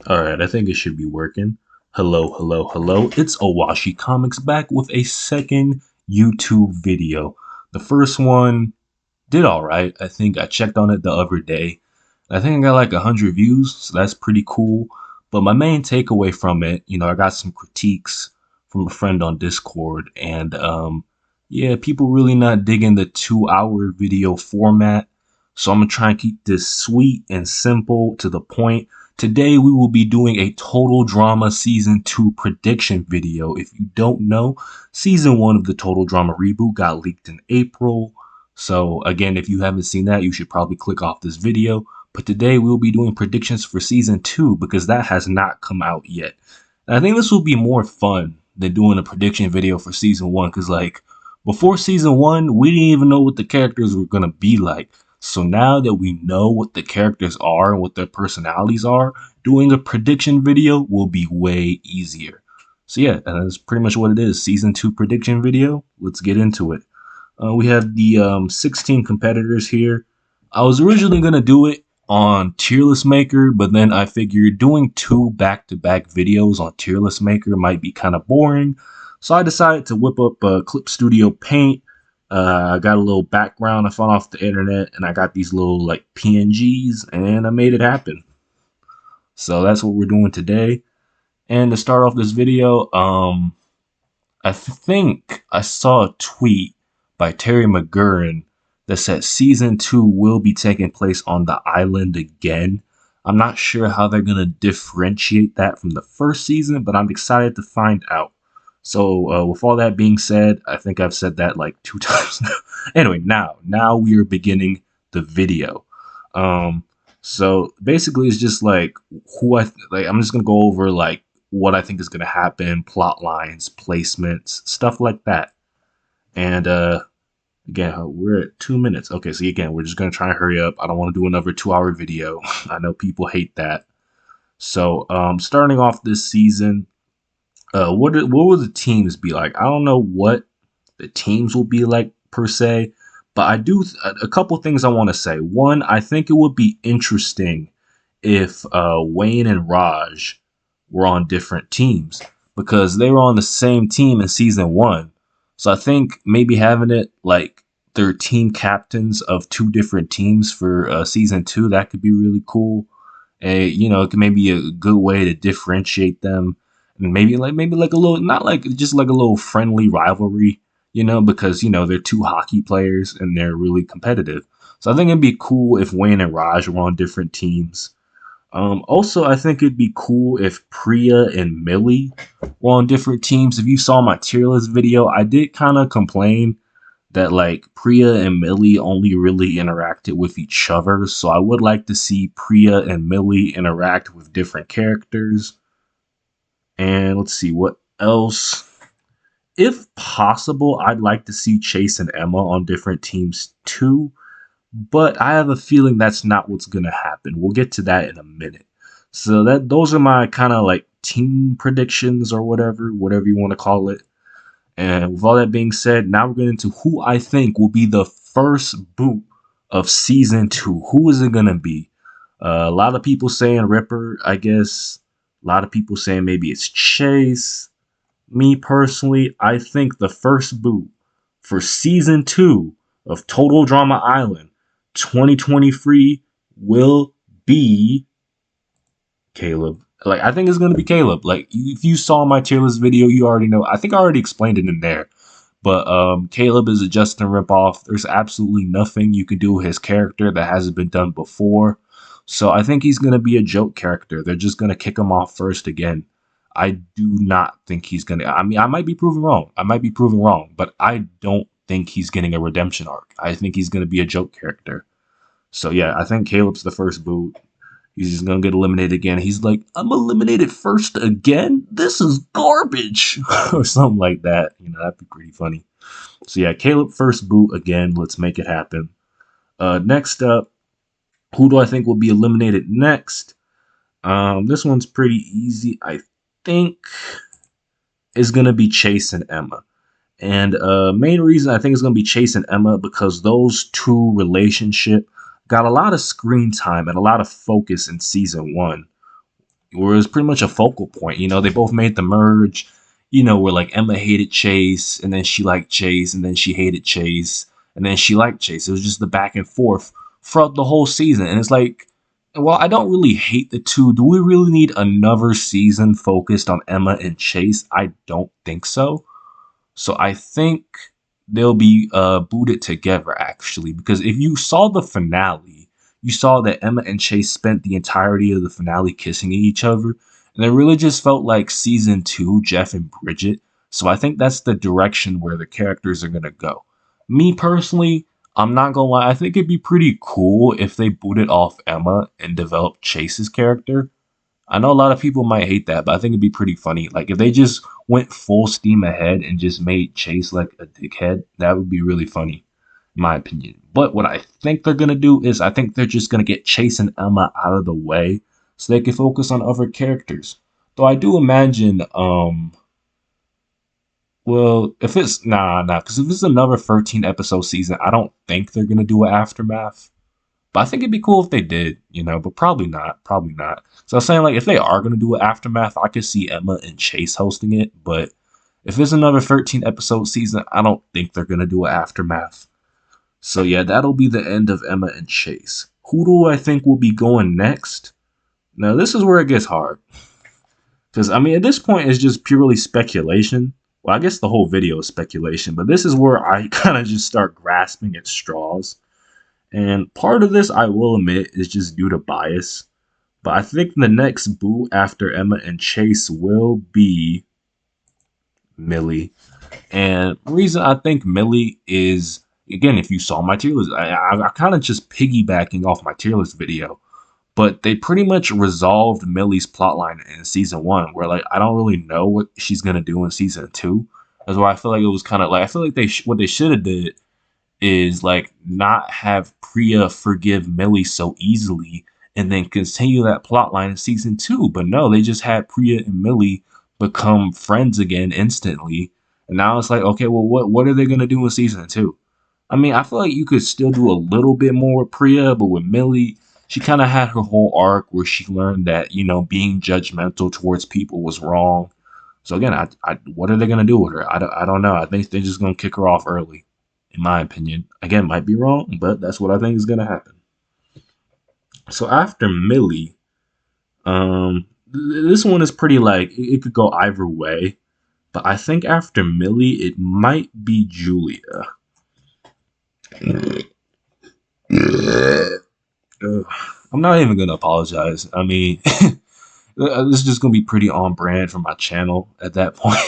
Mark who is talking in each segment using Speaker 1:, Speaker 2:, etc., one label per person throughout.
Speaker 1: Alright, I think it should be working. Hello, hello, hello. It's Owashicomix back with a second YouTube video. The first one did alright. I think I checked on it the other day. I think I got like 100 views, so that's pretty cool. But my main takeaway from it, I got some critiques from a friend on Discord, and yeah, people really not digging the 2 hour video format. So I'm gonna try and keep this sweet and simple to the point. Today we will be doing a Total Drama Season 2 prediction video. If you don't know, Season 1 of the Total Drama reboot got leaked in April. So again, if you haven't seen that, you should probably click off this video. But today we'll be doing predictions for Season 2 because that has not come out yet. And I think this will be more fun than doing a prediction video for Season 1 because like before Season 1, we didn't even know what the characters were going to be like. So now that we know what the characters are and what their personalities are, doing a prediction video will be way easier. So yeah, that's pretty much what it is. Season 2 prediction video. Let's get into it. We have the 16 competitors here. I was originally going to do it on Tier List Maker, but then I figured doing two back-to-back videos on Tier List Maker might be kind of boring. So I decided to whip up Clip Studio Paint. I got a little background I found off the internet, and I got these little like PNGs, and I made it happen. So that's what we're doing today. And to start off this video, I think I saw a tweet by Terry McGurran that said season 2 will be taking place on the island again. I'm not sure how they're gonna differentiate that from the first season, but I'm excited to find out. So with all that being said, I think I've said that like 2 times now. Anyway, now we are beginning the video. So basically it's just like I'm just gonna go over like what I think is gonna happen, plot lines, placements, stuff like that. And again, we're at 2 minutes. Okay, so again, we're just gonna try and hurry up. I don't want to do another 2 hour video. I know people hate that. So starting off this season, what will the teams be like? I don't know what the teams will be like per se, but I do a couple things I want to say. One, I think it would be interesting if Wayne and Raj were on different teams because they were on the same team in season 1. So I think maybe having it like they're team captains of two different teams for season 2, that could be really cool. It could maybe a good way to differentiate them, and maybe like a little, not like just like a little friendly rivalry, because they're two hockey players and they're really competitive. So I think it'd be cool if Wayne and Raj were on different teams. Also, I think it'd be cool if Priya and Millie were on different teams. If you saw my tier list video, I did kind of complain that like Priya and Millie only really interacted with each other. So I would like to see Priya and Millie interact with different characters. And let's see what else. If possible, I'd like to see Chase and Emma on different teams too. But I have a feeling that's not what's gonna happen. We'll get to that in a minute. So those are my kind of like team predictions or whatever you want to call it. And with all that being said, now we're getting into who I think will be the first boot of season 2. Who is it gonna be? A lot of people saying Ripper, I guess. A lot of people saying maybe it's Chase. Me personally, I think the first boot for season 2 of Total Drama Island 2023 will be Caleb. Like, I think it's going to be Caleb. Like, if you saw my tier list video, you already know. I think I already explained it in there. But Caleb is a Justin ripoff. There's absolutely nothing you can do with his character that hasn't been done before. So I think he's going to be a joke character. They're just going to kick him off first again. I do not think he's going to. I mean, I might be proven wrong. But I don't think he's getting a redemption arc. I think he's going to be a joke character. So yeah, I think Caleb's the first boot. He's just going to get eliminated again. He's like, I'm eliminated first again? This is garbage. Or something like that. That'd be pretty funny. So yeah, Caleb first boot again. Let's make it happen. Next up, who do I think will be eliminated next? This one's pretty easy. I think is going to be Chase and Emma. And main reason I think it's going to be Chase and Emma because those two relationship got a lot of screen time and a lot of focus in season 1. where it was pretty much a focal point. You know, they both made the merge. You know, where like Emma hated Chase, and then she liked Chase, and then she hated Chase, and then she liked Chase. It was just the back and forth throughout the whole season, and it's like, well, I don't really hate the two. Do we really need another season focused on Emma and Chase? I don't think so. So I think they'll be booted together actually, because if you saw the finale, you saw that Emma and Chase spent the entirety of the finale kissing each other, and it really just felt like season two, Jeff and Bridget. So I think that's the direction where the characters are gonna go. Me personally, I'm not gonna lie, I think it'd be pretty cool if they booted off Emma and developed Chase's character. I know a lot of people might hate that, but I think it'd be pretty funny. Like if they just went full steam ahead and just made Chase like a dickhead, that would be really funny, in my opinion. But what I think they're gonna do is I think they're just gonna get Chase and Emma out of the way so they can focus on other characters. Though I do imagine, well, if it's because if it's another 13 episode season, I don't think they're gonna do an aftermath. But I think it'd be cool if they did, you know, but probably not. Probably not. So I was saying, like, if they are going to do an aftermath, I could see Emma and Chase hosting it. But if it's another 13 episode season, I don't think they're going to do an aftermath. So yeah, that'll be the end of Emma and Chase. Who do I think will be going next? Now, this is where it gets hard. Because, I mean, at this point, it's just purely speculation. Well, I guess the whole video is speculation, but this is where I kind of just start grasping at straws. And part of this, I will admit, is just due to bias. But I think the next boo after Emma and Chase will be Millie. And the reason I think Millie is, again, if you saw my tier list, I kind of just piggybacking off my tier list video. But they pretty much resolved Millie's plotline in season one, where like I don't really know what she's gonna do in season two. That's why I feel like it was kind of like I feel like what they should have did is like not have Priya forgive Millie so easily and then continue that plot line in season two. But no, they just had Priya and Millie become friends again instantly. And now it's like, okay, well, what are they gonna do in season two? I mean, I feel like you could still do a little bit more with Priya, but with Millie, she kind of had her whole arc where she learned that, you know, being judgmental towards people was wrong. So again, what are they gonna do with her? I don't know. I think they're just gonna kick her off early, in my opinion. Again, might be wrong, but that's what I think is gonna happen. So after Millie, this one is pretty like it could go either way, but I think after Millie, it might be Julia. I'm not even gonna apologize. I mean, this is just gonna be pretty on brand for my channel at that point.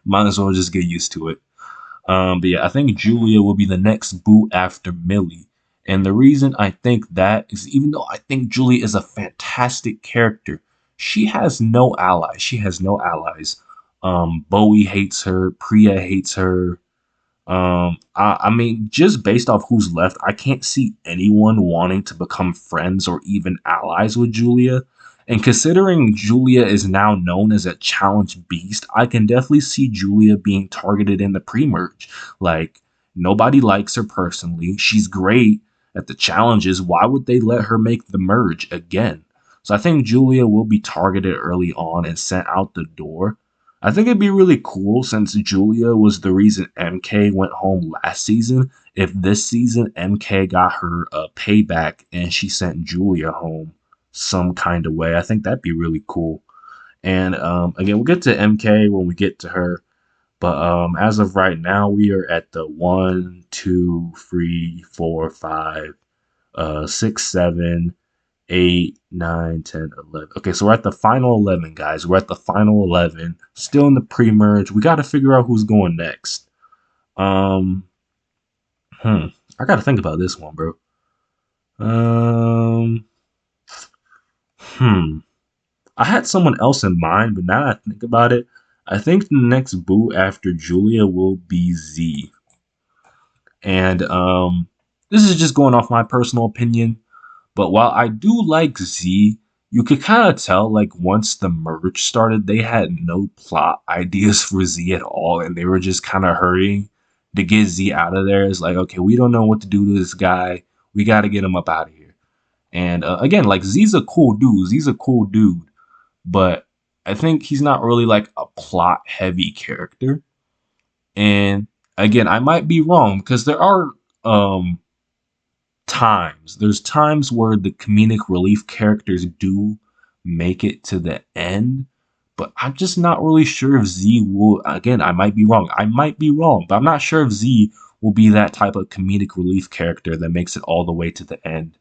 Speaker 1: Might as well just get used to it. But yeah, I think Julia will be the next boot after Millie. And the reason I think that is even though I think Julia is a fantastic character, she has no allies. She has no allies. Bowie hates her. Priya hates her. I mean, just based off who's left, I can't see anyone wanting to become friends or even allies with Julia. And considering Julia is now known as a challenge beast, I can definitely see Julia being targeted in the pre-merge. Like, nobody likes her personally. She's great at the challenges. Why would they let her make the merge again? So I think Julia will be targeted early on and sent out the door. I think it'd be really cool since Julia was the reason MK went home last season. If this season MK got her payback and she sent Julia home some kind of way, I think that'd be really cool. And again, we'll get to MK when we get to her. But as of right now, we are at the 1, 2, 3, 4, 5, 6, 7, 8, 9, 10, 11. Okay, so we're at the final 11, guys. We're at the final 11. Still in the pre-merge. We got to figure out who's going next. I got to think about this one, bro. I had someone else in mind, but now that I think about it, I think the next boo after Julia will be Z. And this is just going off my personal opinion. But while I do like Z, you could kind of tell, like, once the merge started, they had no plot ideas for Z at all, and they were just kind of hurrying to get Z out of there. It's like, okay, we don't know what to do to this guy. We got to get him up out of here. And again, like, Z's a cool dude. Z's a cool dude. but I think he's not really like a plot heavy character. And again, I might be wrong because there are um there's times where the comedic relief characters do make it to the end, but I'm just not really sure if Z will. Again, I might be wrong. I might be wrong, but I'm not sure if Z will be that type of comedic relief character that makes it all the way to the end.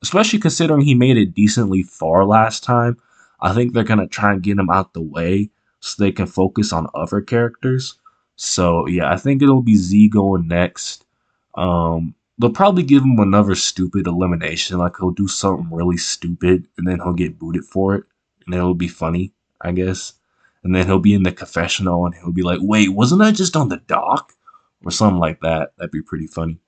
Speaker 1: Especially considering he made it decently far last time. I think they're gonna try and get him out the way so they can focus on other characters. So yeah, I think it'll be Z going next. They'll probably give him another stupid elimination, like he'll do something really stupid and then he'll get booted for it, and it'll be funny, I guess. And then he'll be in the confessional and he'll be like, "Wait, wasn't I just on the dock?" Or something like that. That'd be pretty funny.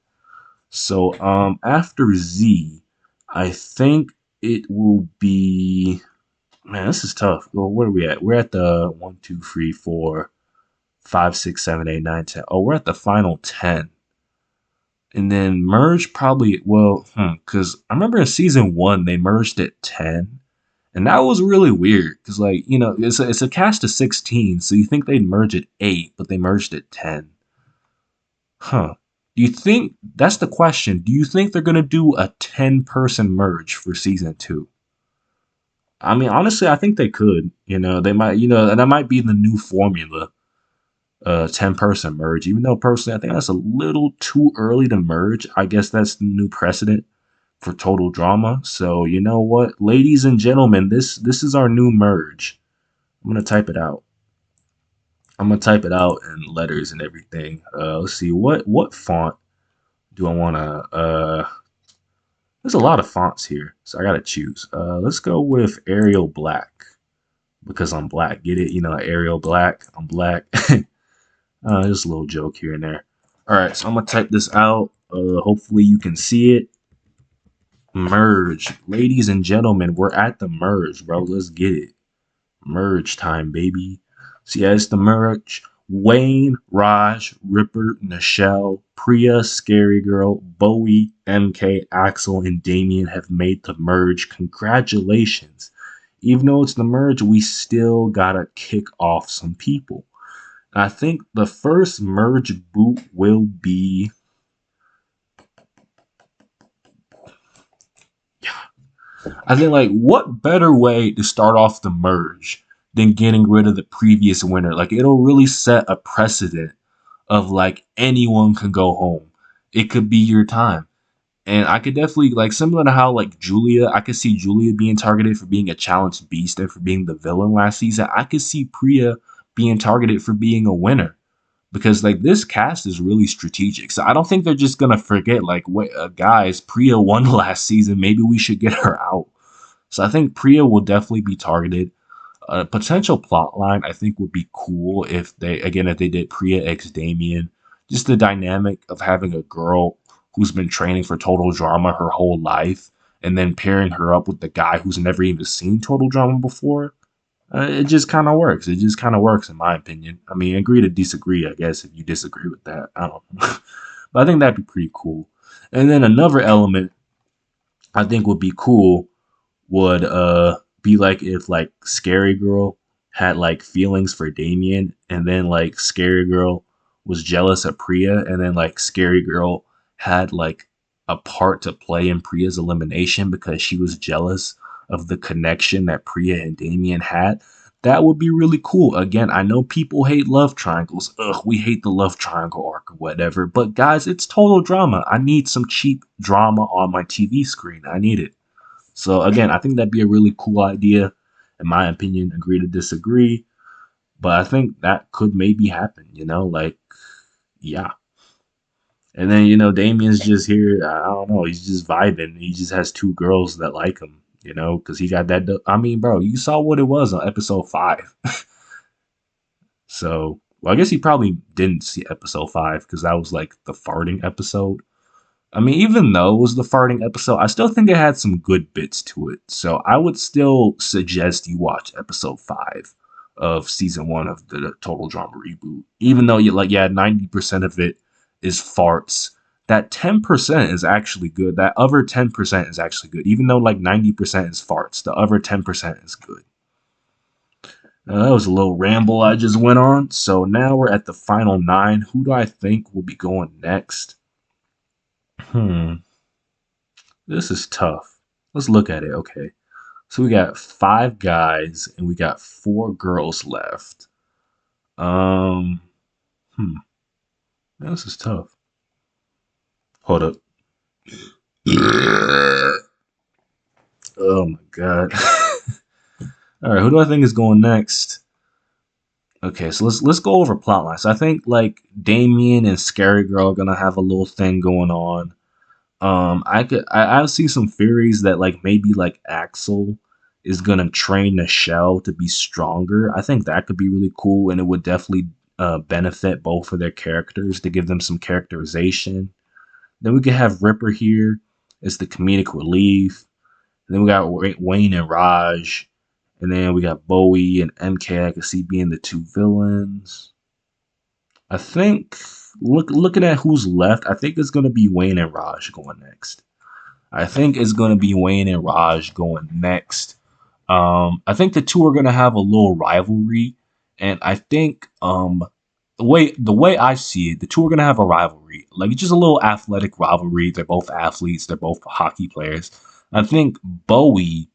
Speaker 1: So after Z, I think it will be, man, this is tough. Well, where are we at? We're at the 1, 2, 3, 4, 5, 6, 7, 8, 9, 10. Oh, we're at the final 10. And then merge probably, well, because I remember in season 1 they merged at 10. And that was really weird because, like, it's a cast of 16, so you think they'd merge at 8, but they merged at 10. Huh. Do you think that's the question? Do you think they're gonna do a 10-person merge for season 2? I mean, honestly, I think they could. They might. And that might be the new formula. 10-person merge. Even though personally, I think that's a little too early to merge. I guess that's the new precedent for total drama. So you know what, ladies and gentlemen, this is our new merge. I'm gonna type it out. I'm gonna type it out in letters and everything. Let's see what font do I want to there's a lot of fonts here, so I gotta choose. Let's go with Arial Black because I'm black. Get it? Arial Black. I'm black. Just a little joke here and there. All right, so I'm gonna type this out. Hopefully you can see it. Merge, ladies and gentlemen, we're at the merge, bro. Let's get it. Merge time, baby. So yeah, it's the merge. Wayne, Raj, Ripper, Nichelle, Priya, Scary Girl, Bowie, MK, Axel, and Damien have made the merge. Congratulations. Even though it's the merge, we still gotta kick off some people. I think the first merge boot will be, I think, like, what better way to start off the merge than getting rid of the previous winner? Like, it'll really set a precedent of, like, anyone can go home. It could be your time. And I could definitely, like, similar to how, like, Julia, I could see Julia being targeted for being a challenged beast and for being the villain last season. I could see Priya being targeted for being a winner because, like, this cast is really strategic. So I don't think they're just gonna forget, like, wait, guys, Priya won last season. Maybe we should get her out. So I think Priya will definitely be targeted. A potential plot line I think would be cool if they did Priya X Damien. Just the dynamic of having a girl who's been training for total drama her whole life and then pairing her up with the guy who's never even seen total drama before. It just kind of works. It just kind of works in my opinion. I mean, agree to disagree, I guess, if you disagree with that. I don't know. But I think that'd be pretty cool. And then another element I think would be cool would be like if like Scary Girl had like feelings for Damien and then like Scary Girl was jealous of Priya and then like Scary Girl had like a part to play in Priya's elimination because she was jealous of the connection that Priya and Damien had. That would be really cool. Again, I know people hate love triangles. Ugh, we hate the love triangle arc or whatever. But guys, it's total drama. I need some cheap drama on my TV screen. I need it. So again, I think that'd be a really cool idea. In my opinion, agree to disagree. But I think that could maybe happen, like, yeah. And then, Damien's just here. I don't know. He's just vibing. He just has two girls that like him, because he got that. I mean, bro, you saw what it was on episode 5. So, well, I guess he probably didn't see episode 5 because that was like the farting episode. I mean, even though it was the farting episode, I still think it had some good bits to it. So I would still suggest you watch episode 5 of season 1 of the Total Drama reboot. Even though 90% of it is farts. That 10% is actually good. That other 10% is actually good. Even though like 90% is farts, the other 10% is good. That was a little ramble I just went on. So now we're at the final 9. Who do I think will be going next? Hmm, this is tough. Let's look at it. Okay. So we got 5 guys and we got 4 girls left. Um, hmm, this is tough. Hold up. Oh my god. All right, who do I think is going next? Okay, so let's go over plot lines. I think like Damien and Scary Girl are gonna have a little thing going on. I've seen some theories that like maybe like Axel is gonna train the shell to be stronger. I think that could be really cool, and it would definitely benefit both of their characters to give them some characterization. Then we could have Ripper here as the comedic relief. And then we got Wayne and Raj, and then we got Bowie and MK. I could see being the 2 villains. I think looking at who's left, I think it's gonna be Wayne and Raj going next. I think it's going to be Wayne and Raj going next. I think the 2 are going to have a little rivalry, and I think the way I see it, the 2 are going to have a rivalry, like just a little athletic rivalry. They're both athletes. They're both hockey players. I think Bowie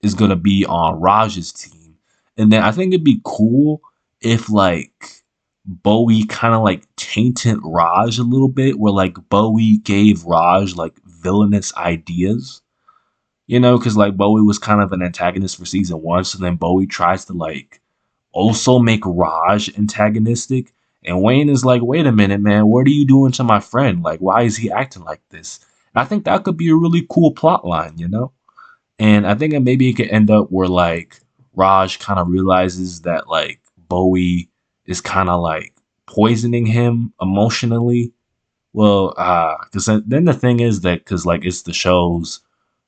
Speaker 1: is going to be on Raj's team, and then I think it'd be cool if like Bowie kind of like tainted Raj a little bit, where like Bowie gave Raj like villainous ideas, because like Bowie was kind of an antagonist for season 1, so then Bowie tries to like also make Raj antagonistic, and Wayne is like, wait a minute, man, what are you doing to my friend? Like, why is he acting like this? I think that could be a really cool plot line. And I think that maybe it could end up where like Raj kind of realizes that like Bowie is kind of like poisoning him emotionally. Well, because then the thing is that because like it's the show's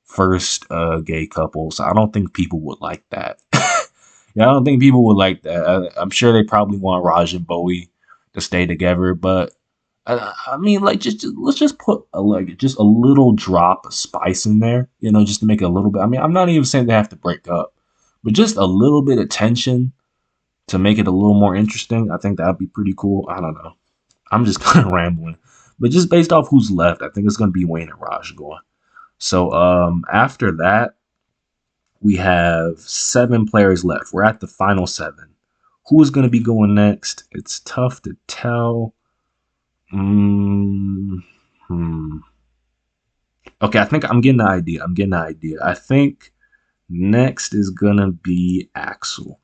Speaker 1: first gay couple, so I don't think people would like that. Yeah, I don't think people would like that. I'm sure they probably want Raj and Bowie to stay together, but I mean, like, just let's just put like just a little drop of spice in there, just to make it a little bit. I mean, I'm not even saying they have to break up, but just a little bit of tension to make it a little more interesting. I think that'd be pretty cool. I don't know. I'm just kind of rambling, but just based off who's left, I think it's gonna be Wayne and Raj going. So after that, we have 7 players left. We're at the final 7. Who is going to be going next? It's tough to tell. Mm, hmm. Okay, I think I'm getting the idea. I think next is going to be Axel.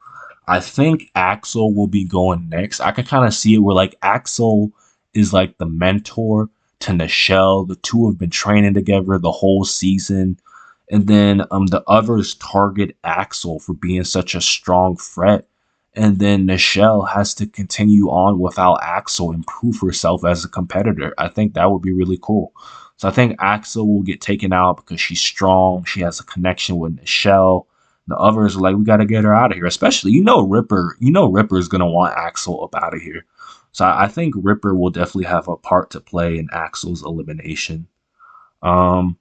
Speaker 1: I think Axel will be going next. I can kind of see it where like Axel is like the mentor to Nichelle. The 2 have been training together the whole season. And then the others target Axel for being such a strong threat. And then Nichelle has to continue on without Axel and prove herself as a competitor. I think that would be really cool. So I think Axel will get taken out because she's strong. She has a connection with Nichelle. The others are like, we got to get her out of here. Especially, Ripper. Ripper is going to want Axel up out of here. So I think Ripper will definitely have a part to play in Axel's elimination. Um,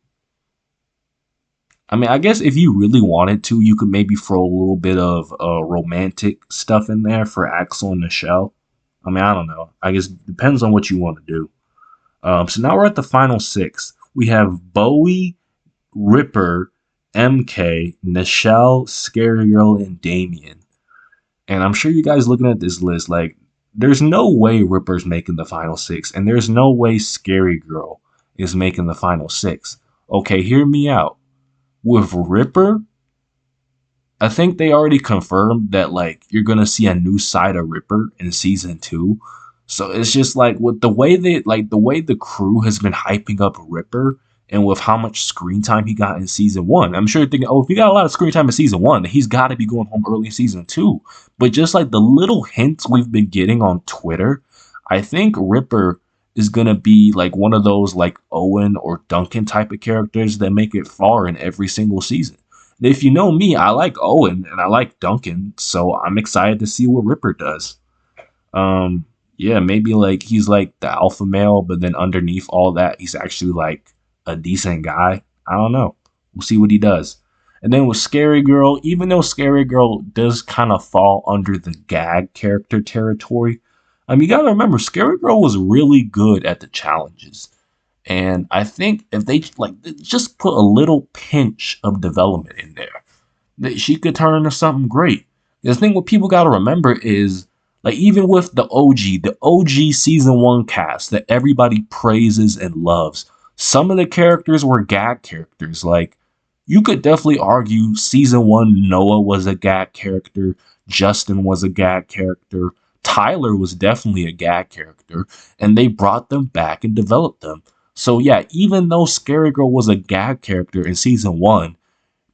Speaker 1: I mean, I guess if you really wanted to, you could maybe throw a little bit of romantic stuff in there for Axel and Nichelle. I mean, I don't know. I guess it depends on what you want to do. So now we're at the final 6. We have Bowie, Ripper, MK, Nichelle, Scary Girl, and Damien. And I'm sure you guys looking at this list, like, there's no way Ripper's making the final 6, and there's no way Scary Girl is making the final 6. Okay, hear me out. With Ripper, I think they already confirmed that like you're gonna see a new side of Ripper in season 2. So it's just like with the way the crew has been hyping up Ripper and with how much screen time he got in season 1. I'm sure you're thinking, oh, if he got a lot of screen time in season 1, then he's gotta be going home early in season 2. But just like the little hints we've been getting on Twitter, I think Ripper is gonna be like one of those like Owen or Duncan type of characters that make it far in every single season. If you know me, I like Owen and I like Duncan, so I'm excited to see what Ripper does. Um, yeah, maybe like he's like the alpha male, but then underneath all that, he's actually like a decent guy. I don't know. We'll see what he does. And then with Scary Girl, even though Scary Girl does kind of fall under the gag character territory, you gotta remember Scary Girl was really good at the challenges. And I think if they like just put a little pinch of development in there, that she could turn into something great. The thing what people got to remember is like even with the OG season 1 cast that everybody praises and loves, some of the characters were gag characters. Like you could definitely argue season 1 Noah was a gag character, Justin was a gag character, Tyler was definitely a gag character, and they brought them back and developed them. So yeah, even though Scary Girl was a gag character in season 1,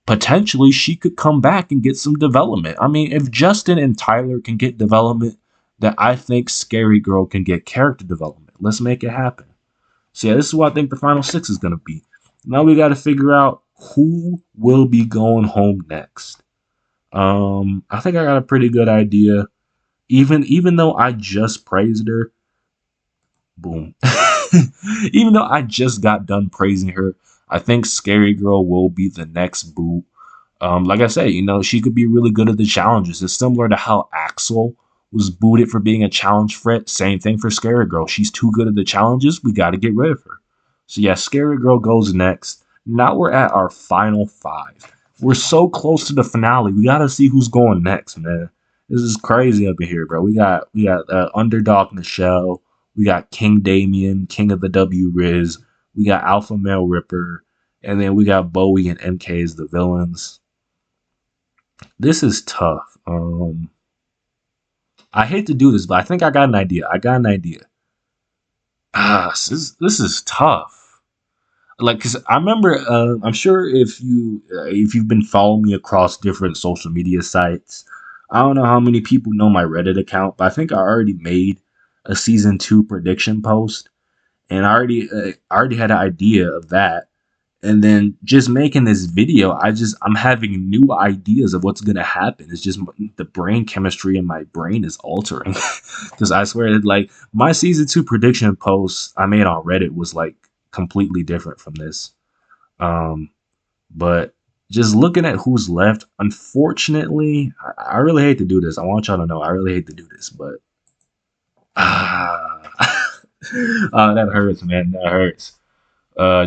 Speaker 1: potentially she could come back and get some development. I mean, if Justin and Tyler can get development, then I think Scary Girl can get character development. Let's make it happen. So yeah, this is what I think the final 6 is gonna be. Now we got to figure out who will be going home next. I think I got a pretty good idea. Even though I just praised her, boom. Even though I just got done praising her, I think Scary Girl will be the next boot. Like I said, she could be really good at the challenges. It's similar to how Axel was booted for being a challenge threat. Same thing for Scary Girl. She's too good at the challenges. We got to get rid of her. So yeah, Scary Girl goes next. Now we're at our final 5. We're so close to the finale. We got to see who's going next, man. This is crazy up in here, bro. We got Underdog Michelle. We got King Damien, King of the W Riz. We got Alpha Male Ripper. And then we got Bowie and MK as the villains. This is tough. I hate to do this, but I think I got an idea. This is tough. Like, cause I remember, I'm sure if you've been following me across different social media sites, I don't know how many people know my Reddit account, but I think I already made a season 2 prediction post, and I already had an idea of that. And then just making this video, I'm having new ideas of what's gonna happen. It's just the brain chemistry in my brain is altering. Because I swear, like my season 2 prediction post I made on Reddit was like completely different from this. Um, but just looking at who's left, unfortunately, I really hate to do this. I want y'all to know I really hate to do this, but ah, that hurts, man. That hurts.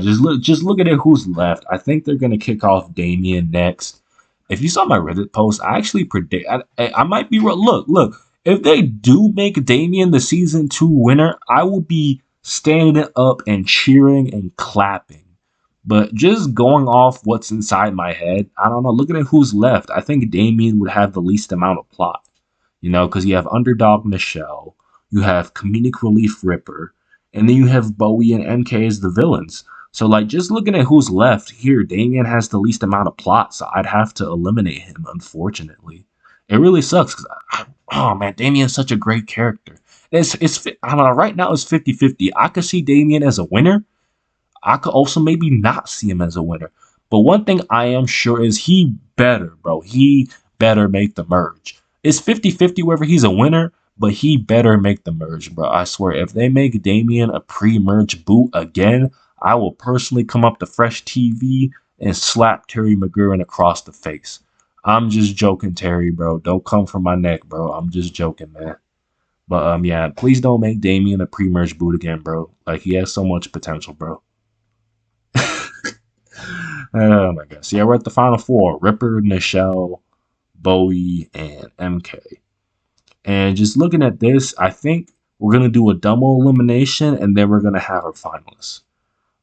Speaker 1: Just looking at who's left. I think they're gonna kick off Damien next. If you saw my Reddit post, I actually predict I might be wrong. Look. If they do make Damien the season 2 winner, I will be standing up and cheering and clapping. But just going off what's inside my head, I don't know. Looking at who's left, I think Damien would have the least amount of plot. Because you have Underdog Michelle, you have Comedic Relief Ripper, and then you have Bowie and MK as the villains. So, like, just looking at who's left here, Damien has the least amount of plot, so I'd have to eliminate him, unfortunately. It really sucks, because, oh man, Damien's such a great character. I don't know, right now it's 50-50. I could see Damien as a winner. I could also maybe not see him as a winner. But one thing I am sure is he better, bro. He better make the merge. It's 50-50 whether he's a winner, but he better make the merge, bro. I swear, if they make Damien a pre-merge boot again, I will personally come up to Fresh TV and slap Terry McGurran across the face. I'm just joking, Terry, bro. Don't come for my neck, bro. I'm just joking, man. But yeah, please don't make Damien a pre-merge boot again, bro. Like, he has so much potential, bro. Oh my gosh. So yeah, we're at the final 4. Ripper, Nichelle, Bowie, and MK. And just looking at this, I think we're going to do a double elimination, and then we're going to have our finalists.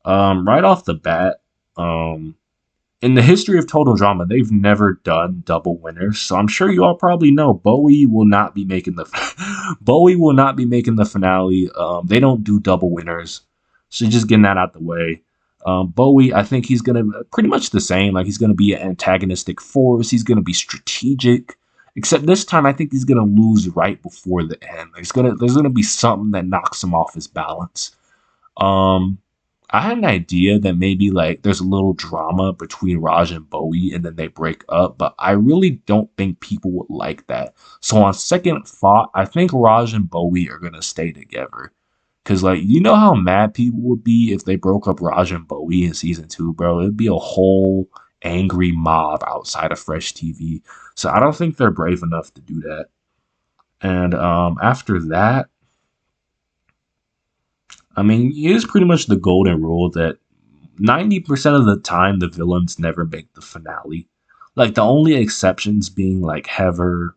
Speaker 1: Right off the bat, in the history of Total Drama, they've never done double winners. So I'm sure you all probably know Bowie will not be making the Bowie will not be making the finale. They don't do double winners. So just getting that out the way. Bowie, I think he's going to pretty much the same. Like, he's going to be an antagonistic force. He's going to be strategic. Except this time, I think he's going to lose right before the end. There's going to be something that knocks him off his balance. I had an idea that maybe, like, there's a little drama between Raj and Bowie, and then they break up. But I really don't think people would like that. So on second thought, I think Raj and Bowie are going to stay together. Because, like, you know how mad people would be if they broke up Raj and Bowie in season 2, bro? It'd be a whole angry mob outside of Fresh TV. So I don't think they're brave enough to do that. And after that, I mean, it is pretty much the golden rule that 90% of the time the villains never make the finale. Like the only exceptions being like Heather,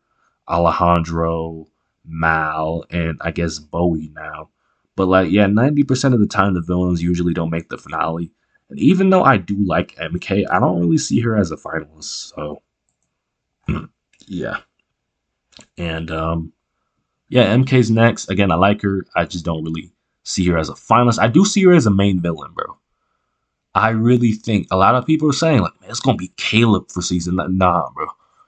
Speaker 1: Alejandro, Mal, and I guess Bowie now. But like yeah, 90% of the time the villains usually don't make the finale. And even though I do like MK, I don't really see her as a finalist. So yeah. And yeah, MK's next. Again, I like her. I just don't really see her as a finalist. I do see her as a main villain, bro. I really think a lot of people are saying like, man, it's gonna be Caleb for season. Nah, bro,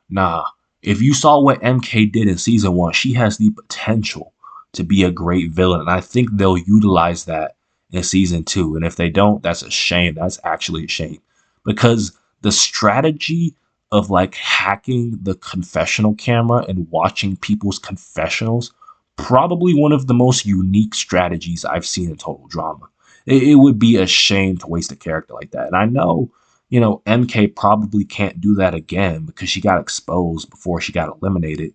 Speaker 1: nah. If you saw what MK did in season one, she has the potential to be a great villain, and I think they'll utilize that in season two. And if they don't, that's a shame. That's actually a shame because the strategy of like hacking the confessional camera and watching people's confessionals probably one of the most unique strategies I've seen in total drama. It would be a shame to waste a character like that. And I know, MK probably can't do that again because she got exposed before she got eliminated.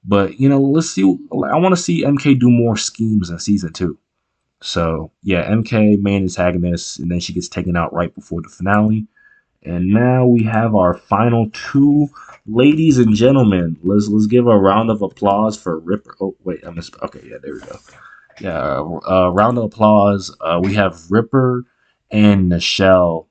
Speaker 1: But, let's see. I want to see MK do more schemes in season two. So, yeah, MK, main antagonist, and then she gets taken out right before the finale. And now we have our final two. Ladies and gentlemen, let's give a round of applause for Ripper. Oh, wait, I missed. Okay, yeah, there we go. Yeah, round of applause. We have Ripper and Nichelle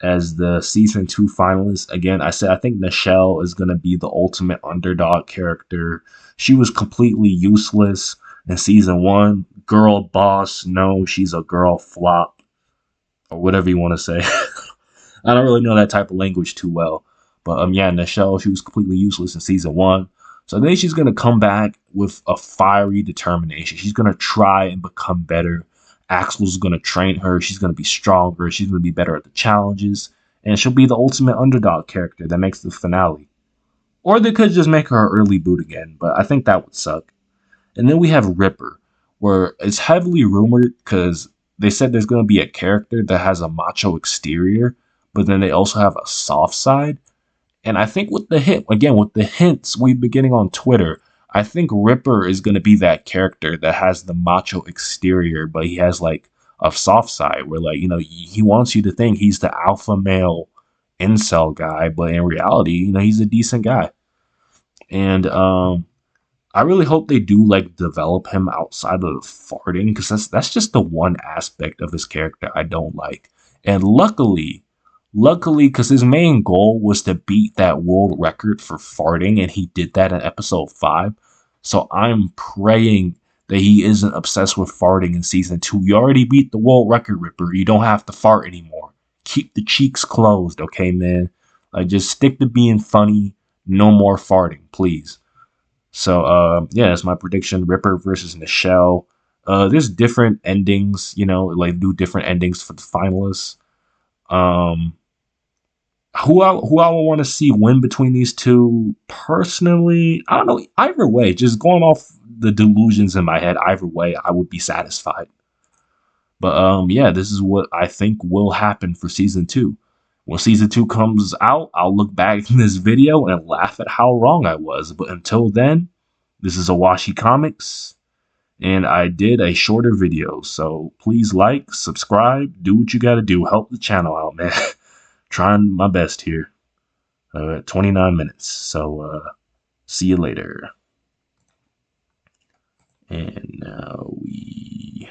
Speaker 1: as the season two finalists. Again, I think Nichelle is going to be the ultimate underdog character. She was completely useless in season one. Girl boss, no, she's a girl flop, or whatever you want to say. I don't really know that type of language too well. But yeah, Nichelle, she was completely useless in season one. So then she's gonna come back with a fiery determination. She's gonna try and become better. Axel's gonna train her. She's gonna be stronger. She's gonna be better at the challenges, and she'll be the ultimate underdog character that makes the finale. Or they could just make her an early boot again, but I think that would suck. And then we have Ripper, where it's heavily rumored because they said there's going to be a character that has a macho exterior, but then they also have a soft side. And I think with the hint, again, with the hints we've been getting on Twitter, I think Ripper is going to be that character that has the macho exterior, but he has like a soft side where, like, he wants you to think he's the alpha male incel guy, but in reality, he's a decent guy. And I really hope they do like develop him outside of the farting because that's just the one aspect of his character I don't like. And luckily, because his main goal was to beat that world record for farting, and he did that in episode 5. So I'm praying that he isn't obsessed with farting in season 2. You already beat the world record, Ripper. You don't have to fart anymore. Keep the cheeks closed, okay, man? Like, just stick to being funny. No more farting, please. So yeah, that's my prediction. Ripper versus Nichelle. There's different endings, like do different endings for the finalists. Um, who I would want to see win between these two? Personally, I don't know. Either way, just going off the delusions in my head, either way, I would be satisfied. But yeah, this is what I think will happen for season two. When season two comes out, I'll look back in this video and laugh at how wrong I was. But until then, this is Owashicomix, and I did a shorter video. So please like, subscribe, do what you gotta do. Help the channel out, man. Trying my best here. 29 minutes. So see you later. And now we...